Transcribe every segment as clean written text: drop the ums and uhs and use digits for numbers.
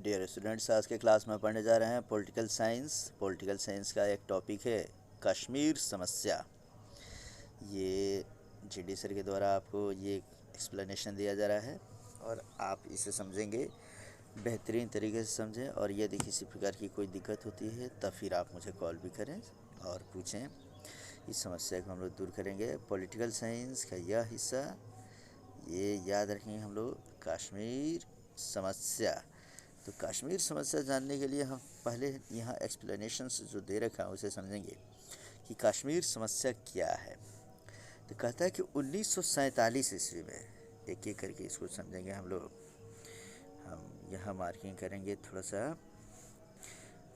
Dear students, आज के class में पढ़ने जा रहे हैं पॉलिटिकल साइंस। पॉलिटिकल साइंस का एक टॉपिक है कश्मीर समस्या। ये जीडी सर के द्वारा आपको ये एक्सप्लेनेशन दिया जा रहा है और आप इसे समझेंगे, बेहतरीन तरीके से समझें। और यदि किसी प्रकार की कोई दिक्कत होती है तब फिर आप मुझे कॉल भी करें और पूछें। इस समस्या को हम लोग दूर करेंगे। पॉलिटिकल साइंस का यह हिस्सा ये याद रखेंगे हम लोग, कश्मीर समस्या। तो कश्मीर समस्या जानने के लिए हम पहले यहाँ एक्सप्लेनेशंस जो दे रखा है उसे समझेंगे कि कश्मीर समस्या क्या है। तो कहता है कि 1947 ईस्वी में, एक एक करके इसको समझेंगे हम लोग। हम यहाँ मार्किंग करेंगे थोड़ा सा।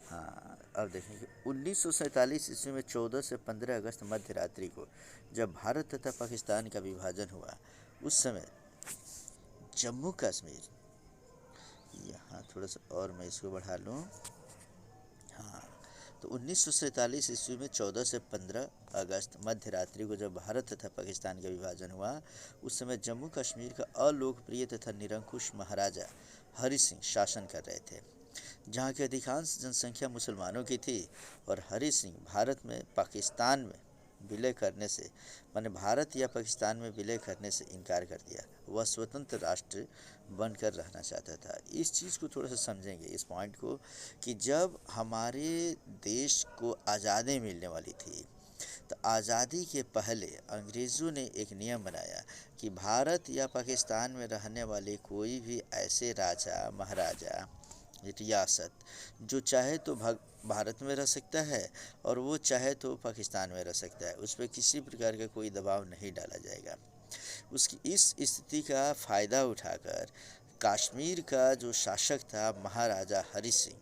हाँ, अब देखेंगे 1947 ईस्वी में 14 से 15 अगस्त मध्य रात्रि को जब भारत तथा पाकिस्तान का विभाजन हुआ, उस समय जम्मू कश्मीर, यहाँ थोड़ा सा और मैं इसको बढ़ा लूँ। हाँ, तो 1947 ईस्वी में 14 से 15 अगस्त मध्य रात्रि को जब भारत तथा पाकिस्तान का विभाजन हुआ, उस समय जम्मू कश्मीर का अलोकप्रिय तथा निरंकुश महाराजा हरि सिंह शासन कर रहे थे, जहाँ की अधिकांश जनसंख्या मुसलमानों की थी। और हरि सिंह भारत में पाकिस्तान में विलय करने से, माने भारत या पाकिस्तान में विलय करने से इनकार कर दिया। वह स्वतंत्र राष्ट्र बनकर रहना चाहता था। इस चीज़ को थोड़ा सा समझेंगे, इस पॉइंट को, कि जब हमारे देश को आज़ादी मिलने वाली थी तो आज़ादी के पहले अंग्रेज़ों ने एक नियम बनाया कि भारत या पाकिस्तान में रहने वाले कोई भी ऐसे राजा महाराजा रियासत जो चाहे तो भारत में रह सकता है और वो चाहे तो पाकिस्तान में रह सकता है, उस पर किसी प्रकार का कोई दबाव नहीं डाला जाएगा। उसकी इस स्थिति का फ़ायदा उठाकर कश्मीर का जो शासक था महाराजा हरि सिंह,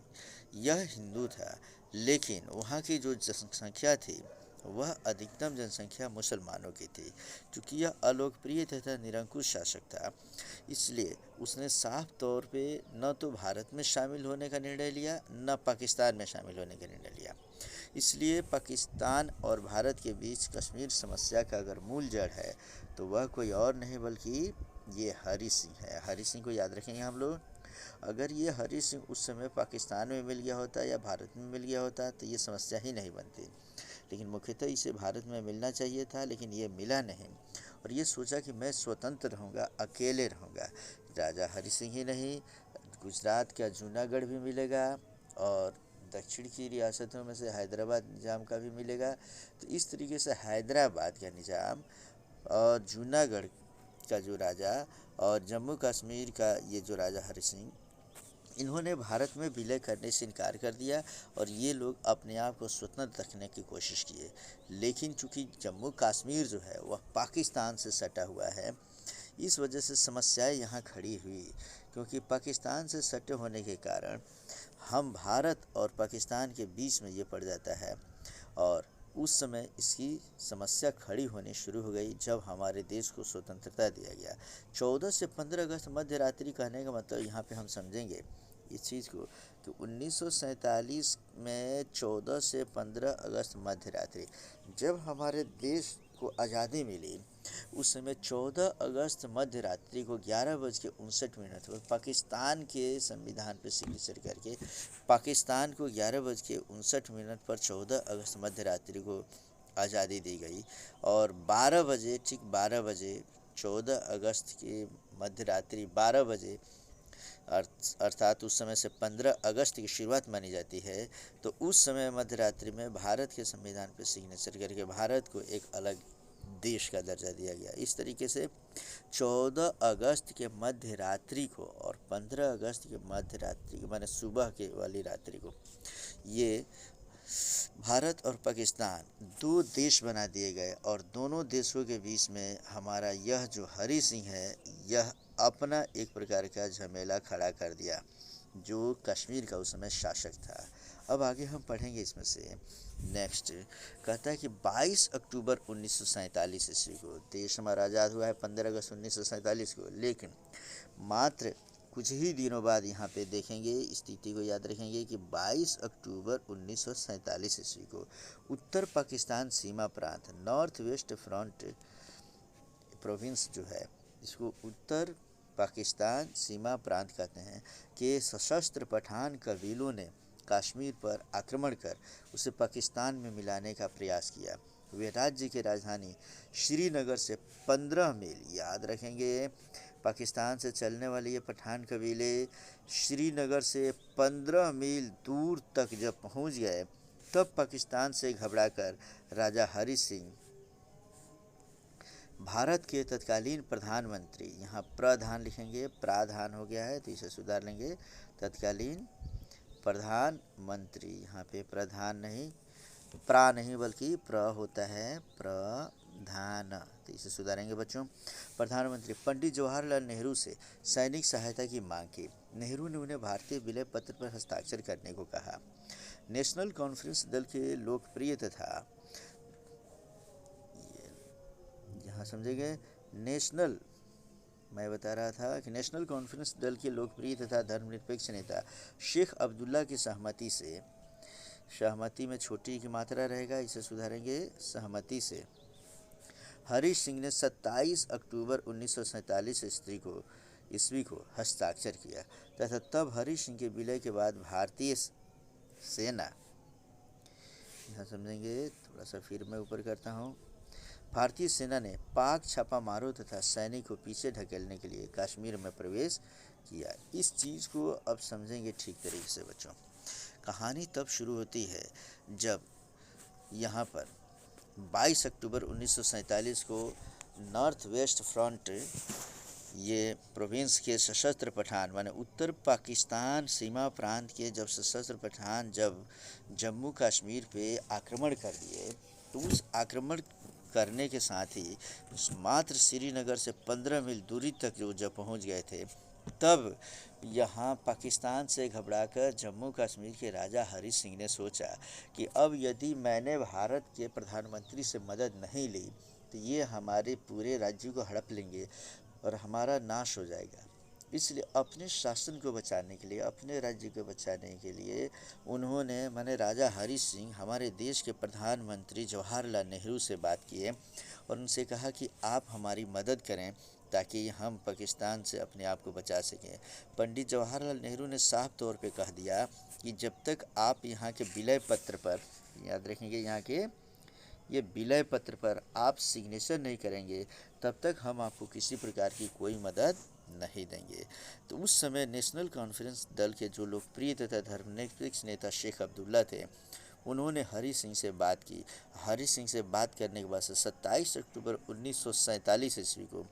यह हिंदू था, लेकिन वहाँ की जो जनसंख्या थी वह अधिकतम जनसंख्या मुसलमानों की थी। चूँकि यह अलोकप्रिय तथा निरंकुश शासक था, इसलिए उसने साफ तौर पे न तो भारत में शामिल होने का निर्णय लिया, न पाकिस्तान में शामिल होने का निर्णय लिया। इसलिए पाकिस्तान और भारत के बीच कश्मीर समस्या का अगर मूल जड़ है तो वह कोई और नहीं बल्कि ये हरि सिंह है। हरि सिंह को याद रखेंगे हम लोग। अगर ये हरि सिंह उस समय पाकिस्तान में मिल गया होता या भारत में मिल गया होता तो ये समस्या ही नहीं बनती, लेकिन मुख्यतः इसे भारत में मिलना चाहिए था, लेकिन ये मिला नहीं। और ये सोचा कि मैं स्वतंत्र रहूँगा, अकेले रहूँगा। राजा हरि सिंह ही नहीं, गुजरात का जूनागढ़ भी मिलेगा और दक्षिण की रियासतों में से हैदराबाद निज़ाम का भी मिलेगा। तो इस तरीके से हैदराबाद का निज़ाम और जूनागढ़ का जो राजा और जम्मू कश्मीर का ये जो राजा हरि सिंह, इन्होंने भारत में विलय करने से इनकार कर दिया और ये लोग अपने आप को स्वतंत्र रखने की कोशिश किए। लेकिन चूँकि जम्मू कश्मीर जो है वह पाकिस्तान से सटा हुआ है, इस वजह से समस्याएं यहाँ खड़ी हुई, क्योंकि पाकिस्तान से सटे होने के कारण हम भारत और पाकिस्तान के बीच में ये पड़ जाता है। और उस समय इसकी समस्या खड़ी होनी शुरू हो गई जब हमारे देश को स्वतंत्रता दिया गया। 14 से 15 अगस्त मध्य रात्रि कहने का मतलब यहाँ पे हम समझेंगे इस चीज़ को कि 1947 में 14 से 15 अगस्त मध्य रात्रि जब हमारे देश को आज़ादी मिली, उस समय 14 अगस्त मध्य रात्रि को 11:59 पर पाकिस्तान के संविधान पर सिग्नेचर करके पाकिस्तान को 11:59 पर 14 अगस्त मध्य रात्रि को आज़ादी दी गई। और 12 बजे, ठीक 12 बजे 14 अगस्त की मध्य रात्रि 12 बजे, अर्थात उस समय से 15 अगस्त की शुरुआत मानी जाती है। तो उस समय मध्य रात्रि में भारत के संविधान पर सिग्नेचर करके भारत को एक अलग देश का दर्जा दिया गया। इस तरीके से 14 अगस्त के मध्य रात्रि को और 15 अगस्त के मध्य रात्रि को, माने सुबह के वाली रात्रि को, ये भारत और पाकिस्तान दो देश बना दिए गए। और दोनों देशों के बीच में हमारा यह जो हरि सिंह है, यह अपना एक प्रकार का झमेला खड़ा कर दिया, जो कश्मीर का उस समय शासक था। अब आगे हम पढ़ेंगे इसमें से। नेक्स्ट कहता है कि 22 अक्टूबर 1947 ईस्वी को देश हमारा आज़ाद हुआ है 15 अगस्त 1947 को, लेकिन मात्र कुछ ही दिनों बाद यहाँ पे देखेंगे, स्थिति को याद रखेंगे कि 22 अक्टूबर 1947 ईस्वी को उत्तर पाकिस्तान सीमा प्रांत, नॉर्थ वेस्ट फ्रंट प्रोविंस जो है, इसको उत्तर पाकिस्तान सीमा प्रांत कहते हैं कि सशस्त्र पठान कबीलों ने कश्मीर पर आक्रमण कर उसे पाकिस्तान में मिलाने का प्रयास किया। वे राज्य की राजधानी श्रीनगर से 15 मील, याद रखेंगे, पाकिस्तान से चलने वाले ये पठान कबीले श्रीनगर से 15 मील दूर तक जब पहुंच गए, तब पाकिस्तान से घबराकर राजा हरि सिंह, भारत के तत्कालीन प्रधानमंत्री, यहाँ प्रधान लिखेंगे, प्राधान हो गया है तो इसे सुधार लेंगे, तत्कालीन प्रधानमंत्री, यहाँ पे प्रधान नहीं, प्रा नहीं बल्कि प्र होता है, प्रधान, तो इसे सुधारेंगे बच्चों। प्रधानमंत्री पंडित जवाहरलाल नेहरू से सैनिक सहायता की मांग की। नेहरू ने उन्हें भारतीय विलय पत्र पर हस्ताक्षर करने को कहा। नेशनल कॉन्फ्रेंस दल के लोकप्रिय तथा, यहाँ समझेंगे, नेशनल, मैं बता रहा था कि नेशनल कॉन्फ्रेंस दल के लोकप्रिय तथा धर्मनिरपेक्ष नेता शेख अब्दुल्ला की सहमति से, सहमति में छोटी की मात्रा रहेगा, इसे सुधारेंगे, सहमति से हरि सिंह ने 27 अक्टूबर 1947 ईस्वी को हस्ताक्षर किया तथा तब हरि सिंह के विलय के बाद भारतीय सेना, यहाँ समझेंगे, थोड़ा सा फिर मैं ऊपर करता हूँ, भारतीय सेना ने पाक छापामारों तथा सैनिक को पीछे ढकेलने के लिए कश्मीर में प्रवेश किया। इस चीज़ को अब समझेंगे ठीक तरीके से बच्चों। कहानी तब शुरू होती है जब यहाँ पर 22 अक्टूबर 1947 को नॉर्थ वेस्ट फ्रंट, ये प्रोविंस के सशस्त्र पठान माने उत्तर पाकिस्तान सीमा प्रांत के जब सशस्त्र पठान जब जम्मू कश्मीर पे आक्रमण कर दिए, तो उस आक्रमण करने के साथ ही मात्र श्रीनगर से 15 मील दूरी तक जो जब पहुंच गए थे, तब यहाँ पाकिस्तान से घबराकर जम्मू कश्मीर के राजा हरि सिंह ने सोचा कि अब यदि मैंने भारत के प्रधानमंत्री से मदद नहीं ली तो ये हमारे पूरे राज्य को हड़प लेंगे और हमारा नाश हो जाएगा। इसलिए अपने शासन को बचाने के लिए, अपने राज्य को बचाने के लिए उन्होंने, माने राजा हरि सिंह, हमारे देश के प्रधानमंत्री जवाहरलाल नेहरू से बात किए और उनसे कहा कि आप हमारी मदद करें ताकि हम पाकिस्तान से अपने आप को बचा सकें। पंडित जवाहरलाल नेहरू ने साफ तौर पे कह दिया कि जब तक आप यहाँ के विलय पत्र पर, याद रखेंगे, यहाँ के ये विलय पत्र पर आप सिग्नेचर नहीं करेंगे तब तक हम आपको किसी प्रकार की कोई मदद नहीं देंगे। तो उस समय नेशनल कॉन्फ्रेंस दल के जो लोकप्रिय तथा धर्मनिरपेक्ष नेता शेख अब्दुल्ला थे, उन्होंने हरि सिंह से बात की। हरि सिंह से बात करने के बाद 27 अक्टूबर 1947 ईस्वी को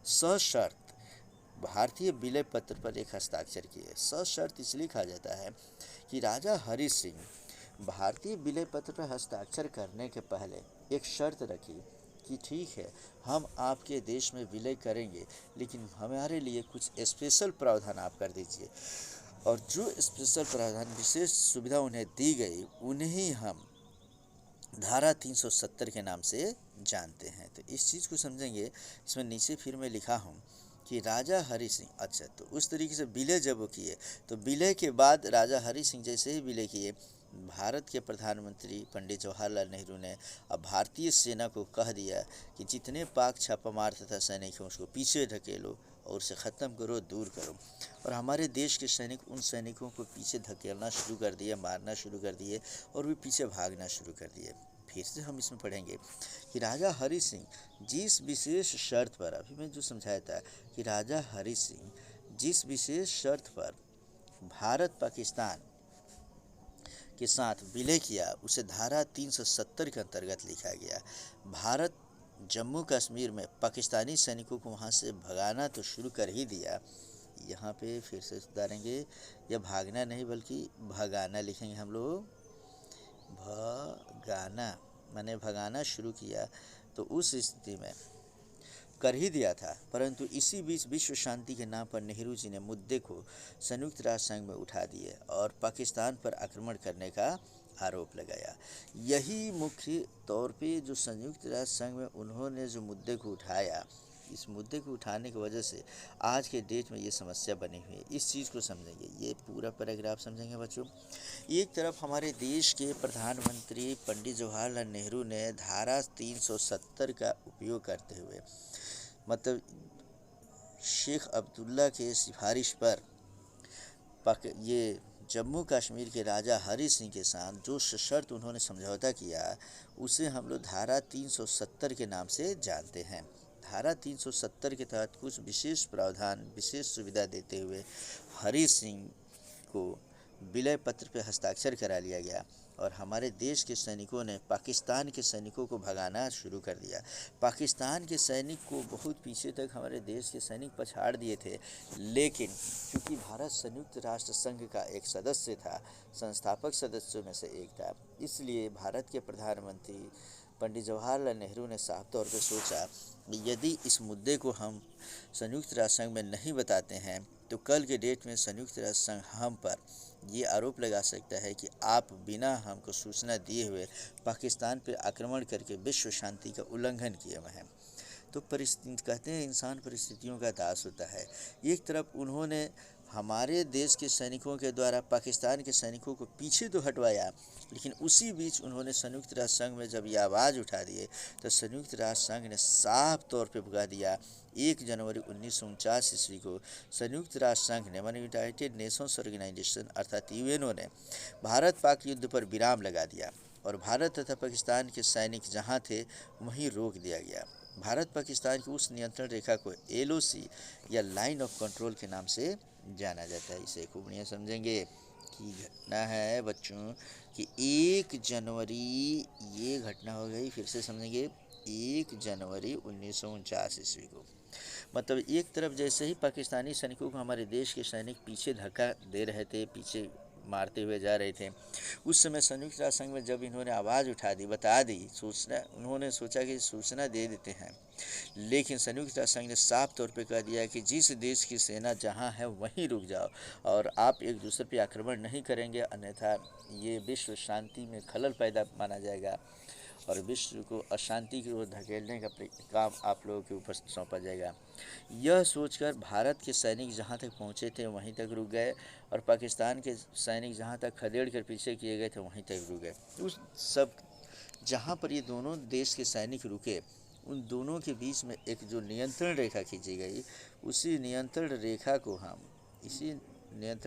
सशर्त भारतीय विलय पत्र पर एक हस्ताक्षर किए। सशर्त इसलिए कहा जाता है कि राजा हरि सिंह भारतीय विलय पत्र पर हस्ताक्षर करने के पहले एक शर्त रखी कि ठीक है, हम आपके देश में विलय करेंगे, लेकिन हमारे लिए कुछ स्पेशल प्रावधान आप कर दीजिए। और जो स्पेशल प्रावधान, विशेष सुविधा उन्हें दी गई, उन्हें हम धारा 370 के नाम से जानते हैं। तो इस चीज़ को समझेंगे। इसमें नीचे फिर मैं लिखा हूँ कि राजा हरि सिंह, अच्छा, तो उस तरीके से विलय जब वो किए, तो विलय के बाद राजा हरि सिंह जैसे ही विलय किए, भारत के प्रधानमंत्री पंडित जवाहरलाल नेहरू ने अब भारतीय सेना को कह दिया कि जितने पाक छापामार तथा सैनिक हैं उसको पीछे ढकेलो और उसे ख़त्म करो, दूर करो। और हमारे देश के सैनिक उन सैनिकों को पीछे धकेलना शुरू कर दिए, मारना शुरू कर दिए और वे पीछे भागना शुरू कर दिए। फिर से हम इसमें पढ़ेंगे कि राजा हरि सिंह जिस विशेष शर्त पर, अभी मैं जो समझाया था कि राजा हरि सिंह जिस विशेष शर्त पर भारत पाकिस्तान के साथ विलय किया, उसे धारा 370 के अंतर्गत लिखा गया। भारत जम्मू कश्मीर में पाकिस्तानी सैनिकों को वहाँ से भगाना तो शुरू कर ही दिया। यहाँ पे फिर से सुधारेंगे, या भागना नहीं बल्कि भगाना लिखेंगे हम लोग, भगाना माने भगाना शुरू किया। तो उस स्थिति में कर ही दिया था, परंतु इसी बीच विश्व शांति के नाम पर नेहरू जी ने मुद्दे को संयुक्त राष्ट्र संघ में उठा दिए और पाकिस्तान पर आक्रमण करने का आरोप लगाया। यही मुख्य तौर पे जो संयुक्त राष्ट्र संघ में उन्होंने जो मुद्दे को उठाया, इस मुद्दे को उठाने की वजह से आज के डेट में ये समस्या बनी हुई है। इस चीज़ को समझेंगे, ये पूरा पैराग्राफ समझेंगे बच्चों। एक तरफ हमारे देश के प्रधानमंत्री पंडित जवाहरलाल नेहरू ने धारा 370 का उपयोग करते हुए, मतलब शेख अब्दुल्ला के सिफारिश पर ये जम्मू कश्मीर के राजा हरी सिंह के साथ जो शर्त उन्होंने समझौता किया, उसे हम लोग धारा 370 के नाम से जानते हैं। धारा 370 के तहत कुछ विशेष प्रावधान, विशेष सुविधा देते हुए हरी सिंह को विलय पत्र पर हस्ताक्षर करा लिया गया और हमारे देश के सैनिकों ने पाकिस्तान के सैनिकों को भगाना शुरू कर दिया। पाकिस्तान के सैनिक को बहुत पीछे तक हमारे देश के सैनिक पछाड़ दिए थे, लेकिन क्योंकि भारत संयुक्त राष्ट्र संघ का एक सदस्य था, संस्थापक सदस्यों में से एक था, इसलिए भारत के प्रधानमंत्री पंडित जवाहरलाल नेहरू ने साफ तौर पर सोचा यदि इस मुद्दे को हम संयुक्त राष्ट्र संघ में नहीं बताते हैं तो कल के डेट में संयुक्त राष्ट्र संघ हम पर ये आरोप लगा सकता है कि आप बिना हमको सूचना दिए हुए पाकिस्तान पर आक्रमण करके विश्व शांति का उल्लंघन किए हुए हैं। तो परिस्थिति कहते हैं इंसान परिस्थितियों का दास होता है। एक तरफ उन्होंने हमारे देश के सैनिकों के द्वारा पाकिस्तान के सैनिकों को पीछे तो हटवाया, लेकिन उसी बीच उन्होंने संयुक्त राष्ट्र संघ में जब ये आवाज़ उठा दिए तो संयुक्त राष्ट्र संघ ने साफ तौर पे भगा दिया। 1 जनवरी 1949 ईस्वी को संयुक्त राष्ट्र संघ ने माने यूनाइटेड नेशंस ऑर्गेनाइजेशन अर्थात यूएनओ ने भारत पाक युद्ध पर विराम लगा दिया और भारत तथा पाकिस्तान के सैनिक जहाँ थे वहीं रोक दिया गया। भारत पाकिस्तान की उस नियंत्रण रेखा को LOC या लाइन ऑफ कंट्रोल के नाम से जाना जाता है। इसे खूब बढ़िया समझेंगे कि घटना है बच्चों कि 1 जनवरी ये घटना हो गई, फिर से समझेंगे 1 जनवरी 1949 ईस्वी को। मतलब एक तरफ जैसे ही पाकिस्तानी सैनिकों को हमारे देश के सैनिक पीछे धक्का दे रहे थे, पीछे मारते हुए जा रहे थे, उस समय संयुक्त राष्ट्र संघ में जब इन्होंने आवाज़ उठा दी, बता दी, सूचना, उन्होंने सोचा कि सूचना दे देते हैं, लेकिन संयुक्त राष्ट्र संघ ने साफ तौर पे कह दिया कि जिस देश की सेना जहां है वहीं रुक जाओ और आप एक दूसरे पे आक्रमण नहीं करेंगे, अन्यथा ये विश्व शांति में खलल पैदा माना जाएगा और विश्व को अशांति की ओर धकेलने का काम आप लोगों के ऊपर सौंपा जाएगा। यह सोचकर भारत के सैनिक जहां तक पहुंचे थे वहीं तक रुक गए और पाकिस्तान के सैनिक जहां तक खदेड़ कर पीछे किए गए थे वहीं तक रुक गए। उस सब जहां पर ये दोनों देश के सैनिक रुके, उन दोनों के बीच में एक जो नियंत्रण रेखा खींची गई, इसी नियंत्रण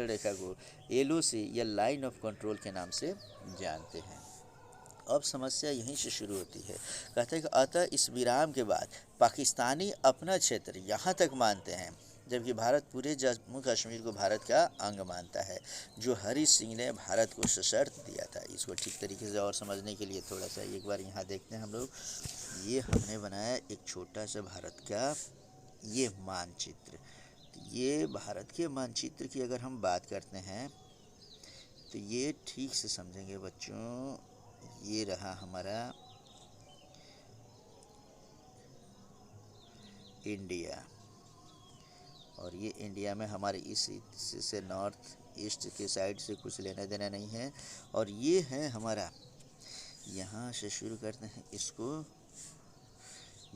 रेखा को LOC या लाइन ऑफ कंट्रोल के नाम से जानते हैं। अब समस्या यहीं से शुरू होती है। कहते हैं कि अतः इस विराम के बाद पाकिस्तानी अपना क्षेत्र यहाँ तक मानते हैं, जबकि भारत पूरे जम्मू कश्मीर को भारत का अंग मानता है, जो हरी सिंह ने भारत को सशर्त दिया था। इसको ठीक तरीके से और समझने के लिए थोड़ा सा एक बार यहाँ देखते हैं हम लोग। ये हमने बनाया एक छोटा सा भारत का ये मानचित्र। ये भारत के मानचित्र की अगर हम बात करते हैं तो ये ठीक से समझेंगे बच्चों। ये रहा हमारा इंडिया और ये इंडिया में हमारे इस से नॉर्थ ईस्ट के साइड से कुछ लेना देना नहीं है। और ये है हमारा, यहाँ से शुरू करते हैं इसको,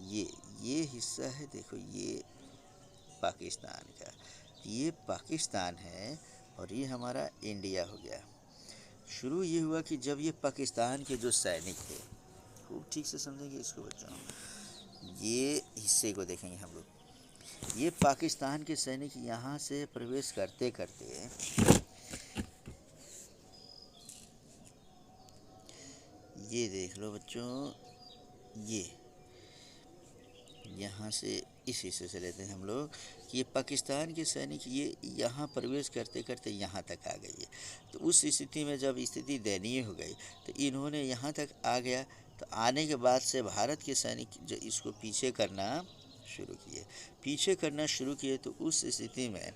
ये हिस्सा है, देखो ये पाकिस्तान का, ये पाकिस्तान है और ये हमारा इंडिया हो गया। शुरू ये हुआ कि जब ये पाकिस्तान के जो सैनिक थे, खूब ठीक से समझेंगे इसको बच्चों, ये हिस्से को देखेंगे हम लोग। ये पाकिस्तान के सैनिक यहाँ से प्रवेश करते करते ये देख लो बच्चों, ये यहाँ से इस हिस्से से लेते हैं हम लोग कि ये पाकिस्तान के सैनिक ये यहाँ प्रवेश करते करते यहाँ तक आ गई है। तो उस स्थिति में जब स्थिति दयनीय हो गई तो इन्होंने यहाँ तक आ गया, तो आने के बाद से भारत के सैनिक जो इसको पीछे करना शुरू किए, तो उस स्थिति में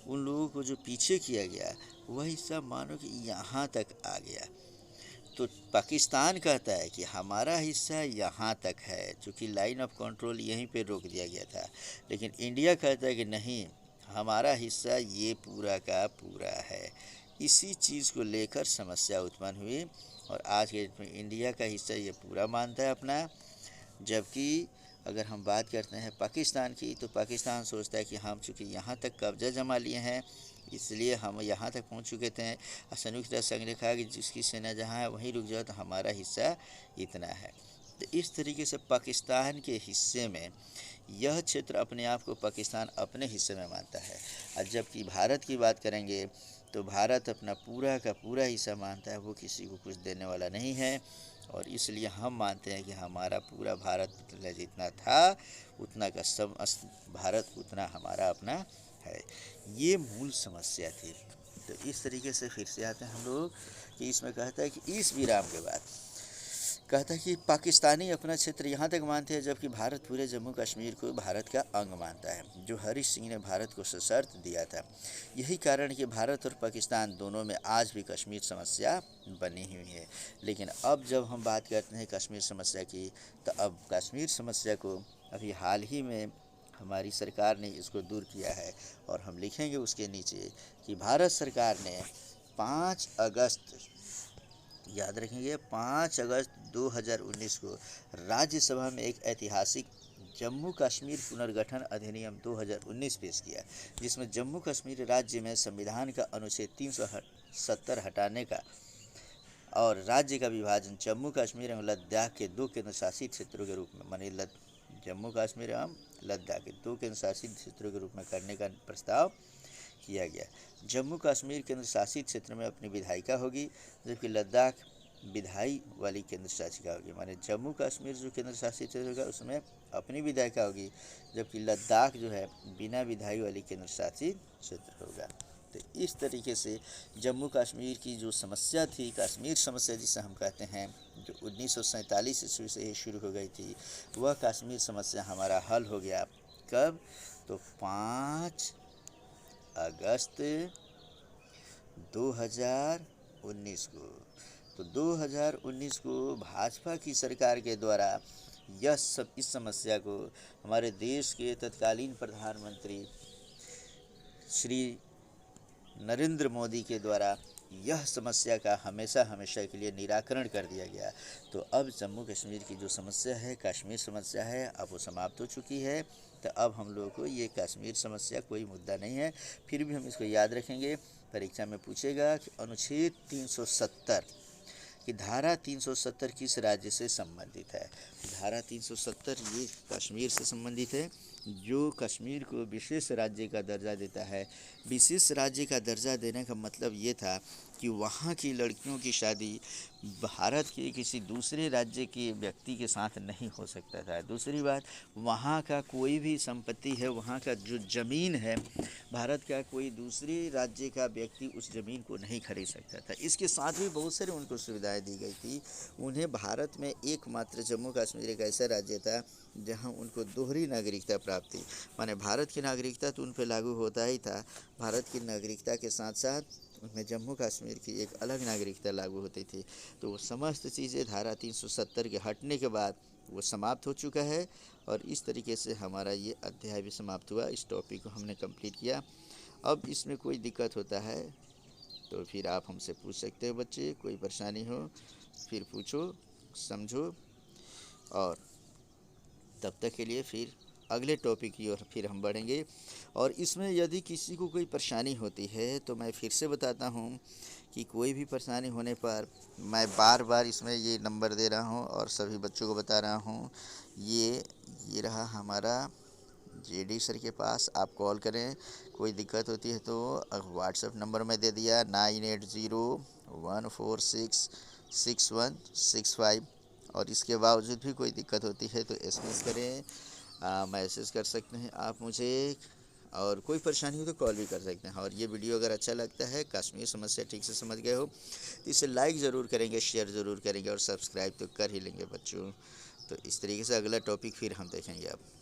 उन लोगों को जो पीछे किया गया वह हिस्सा मानो कि यहाँ तक आ गया। तो पाकिस्तान कहता है कि हमारा हिस्सा यहाँ तक है, चूँकि लाइन ऑफ कंट्रोल यहीं पे रोक दिया गया था, लेकिन इंडिया कहता है कि नहीं, हमारा हिस्सा ये पूरा का पूरा है। इसी चीज़ को लेकर समस्या उत्पन्न हुई और आज के डेट में इंडिया का हिस्सा ये पूरा मानता है अपना, जबकि अगर हम बात करते हैं पाकिस्तान की, तो पाकिस्तान सोचता है कि हम चूँकि यहाँ तक कब्जा जमा लिए हैं इसलिए हम यहाँ तक पहुँच चुके थे। संयुक्त राष्ट्र संघ ने कहा कि जिसकी सेना जहाँ है वहीं रुक जाओ, तो हमारा हिस्सा इतना है। तो इस तरीके से पाकिस्तान के हिस्से में यह क्षेत्र अपने आप को पाकिस्तान अपने हिस्से में मानता है, और जबकि भारत की बात करेंगे तो भारत अपना पूरा का पूरा हिस्सा मानता है, वो किसी को कुछ देने वाला नहीं है। और इसलिए हम मानते हैं कि हमारा पूरा भारत जितना था उतना का सब भारत उतना हमारा अपना है। ये मूल समस्या थी। तो इस तरीके से फिर से आते हैं हम लोग कि इसमें कहता है कि इस विराम के बाद कहता है कि पाकिस्तानी अपना क्षेत्र यहाँ तक मानते हैं, जबकि भारत पूरे जम्मू कश्मीर को भारत का अंग मानता है, जो हरि सिंह ने भारत को सशर्त दिया था। यही कारण कि भारत और पाकिस्तान दोनों में आज भी कश्मीर समस्या बनी हुई है। लेकिन अब जब हम बात करते हैं कश्मीर समस्या की, तो अब कश्मीर समस्या को अभी हाल ही में हमारी सरकार ने इसको दूर किया है, और हम लिखेंगे उसके नीचे कि भारत सरकार ने 5 अगस्त, याद रखेंगे 5 अगस्त 2019 को राज्यसभा में एक ऐतिहासिक जम्मू कश्मीर पुनर्गठन अधिनियम 2019 पेश किया, जिसमें जम्मू कश्मीर राज्य में संविधान का अनुच्छेद 370 हटाने का और राज्य का विभाजन जम्मू कश्मीर एवं लद्दाख के 2 केंद्र शासित क्षेत्रों के रूप में, माने जम्मू कश्मीर एवं लद्दाख के 2 केंद्र शासित क्षेत्रों के रूप में करने का प्रस्ताव किया गया। जम्मू कश्मीर केंद्र शासित क्षेत्र में अपनी विधायिका होगी, जबकि लद्दाख विधायी वाली केंद्र शासिका होगी। माने जम्मू कश्मीर जो केंद्र शासित क्षेत्र होगा उसमें अपनी विधायिका होगी, जबकि लद्दाख जो है बिना विधायी वाली केंद्र शासित क्षेत्र होगा। तो इस तरीके से जम्मू कश्मीर की जो समस्या थी, कश्मीर समस्या जिसे हम कहते हैं, जो 1947 ईस्वी से शुरू हो गई थी, वह कश्मीर समस्या हमारा हल हो गया। कब? तो 5 अगस्त 2019 को। तो 2019 को भाजपा की सरकार के द्वारा इस समस्या को हमारे देश के तत्कालीन प्रधानमंत्री श्री नरेंद्र मोदी के द्वारा यह समस्या का हमेशा के लिए निराकरण कर दिया गया। तो अब जम्मू कश्मीर की जो समस्या है, कश्मीर समस्या है, अब वो समाप्त हो चुकी है। तो अब हम लोगों को ये कश्मीर समस्या कोई मुद्दा नहीं है। फिर भी हम इसको याद रखेंगे, परीक्षा में पूछेगा कि अनुच्छेद 370 कि धारा 370 किस राज्य से संबंधित है। धारा 370 ये कश्मीर से संबंधित है, जो कश्मीर को विशेष राज्य का दर्जा देता है। विशेष राज्य का दर्जा देने का मतलब ये था कि वहाँ की लड़कियों की शादी भारत के किसी दूसरे राज्य के व्यक्ति के साथ नहीं हो सकता था। दूसरी बात, वहाँ का कोई भी संपत्ति है, वहाँ का जो ज़मीन है, भारत का कोई दूसरे राज्य का व्यक्ति उस ज़मीन को नहीं खरीद सकता था। इसके साथ भी बहुत सारी उनको सुविधाएं दी गई थी। उन्हें भारत में एकमात्र जम्मू कश्मीर एक ऐसा राज्य था जहाँ उनको दोहरी नागरिकता प्राप्त थी। माने भारत की नागरिकता तो उन पर लागू होता ही था, भारत की नागरिकता के साथ साथ उनमें जम्मू कश्मीर की एक अलग नागरिकता लागू होती थी। तो वो समस्त चीज़ें धारा 370 के हटने के बाद वो समाप्त हो चुका है, और इस तरीके से हमारा ये अध्याय भी समाप्त हुआ। इस टॉपिक को हमने कंप्लीट किया। अब इसमें कोई दिक्कत होता है तो फिर आप हमसे पूछ सकते हो बच्चे, कोई परेशानी हो फिर पूछो, समझो। और तब तक के लिए फिर अगले टॉपिक की ओर फिर हम बढ़ेंगे। और इसमें यदि किसी को कोई परेशानी होती है तो मैं फिर से बताता हूँ कि कोई भी परेशानी होने पर मैं बार बार इसमें ये नंबर दे रहा हूँ और सभी बच्चों को बता रहा हूँ। ये रहा हमारा जेडी सर के पास, आप कॉल करें। कोई दिक्कत होती है तो व्हाट्सएप नंबर में दे दिया 9801466165। और इसके बावजूद भी कोई दिक्कत होती है तो एसएमएस करें, मैसेज कर सकते हैं आप मुझे, और कोई परेशानी हो तो कॉल भी कर सकते हैं। और ये वीडियो अगर अच्छा लगता है, कश्मीर समस्या ठीक से समझ गए हो तो इसे लाइक ज़रूर करेंगे, शेयर ज़रूर करेंगे और सब्सक्राइब तो कर ही लेंगे बच्चों। तो इस तरीके से अगला टॉपिक फिर हम देखेंगे अब।